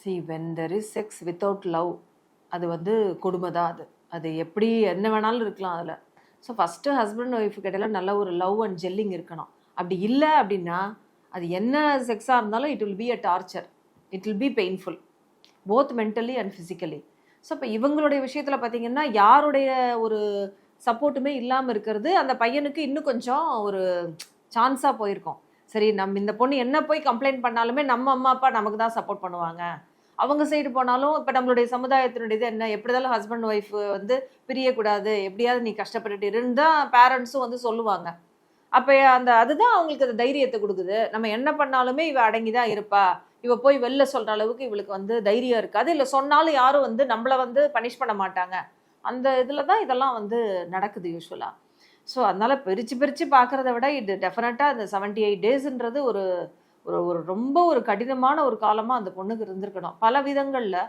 See when there is sex without love அது வந்து கொடுமை தான். அது எப்படி என்ன வேணாலும் இருக்கலாம் அதில். ஸோ ஃபஸ்ட்டு ஹஸ்பண்ட் ஒய்ஃபு கிட்டலாம் நல்ல ஒரு லவ் அண்ட் ஜெல்லிங் இருக்கணும். அப்படி இல்லை அப்படின்னா அது என்ன செக்ஸாக இருந்தாலும் it will be a torture, it will be painful both mentally and physically. So இப்போ இவங்களுடைய விஷயத்தில் பார்த்தீங்கன்னா யாருடைய ஒரு சப்போர்ட்டுமே இல்லாமல் இருக்கிறது அந்த பையனுக்கு இன்னும் கொஞ்சம் ஒரு சான்ஸாக போயிருக்கோம். சரி, நம்ம இந்த பொண்ணு என்ன போய் கம்ப்ளைண்ட் பண்ணாலுமே நம்ம அம்மா அப்பா நமக்கு தான் சப்போர்ட் பண்ணுவாங்க. அவங்க சைடு போனாலும் இப்போ நம்மளுடைய சமுதாயத்தினுடைய இது என்ன, எப்படிதாலும் ஹஸ்பண்ட் ஒய்ஃப் வந்து பிரியக்கூடாது, எப்படியாவது நீ கஷ்டப்பட்டுட்டு இருந்தால் பேரண்ட்ஸும் வந்து சொல்லுவாங்க. அப்போ அதுதான் அவங்களுக்கு அந்த தைரியத்தை கொடுக்குது. நம்ம என்ன பண்ணாலுமே இவ அடங்கி தான் இருப்பா, இவ போய் வெளில சொல்கிற அளவுக்கு இவளுக்கு வந்து தைரியம் இருக்காது, இல்லை சொன்னாலும் யாரும் வந்து நம்மளை வந்து பனிஷ் பண்ண மாட்டாங்க. அந்த இதில் தான் இதெல்லாம் வந்து நடக்குது யூஸ்வலாக. ஸோ அதனால் பிரித்து பார்க்குறத விட இது டெஃபினட்டாக இந்த 78 டேஸ்ன்றது ஒரு ஒரு ரொம்ப ஒரு கடினமான ஒரு காலமாக அந்த பொண்ணுக்கு இருந்திருக்கணும் பல விதங்களில்.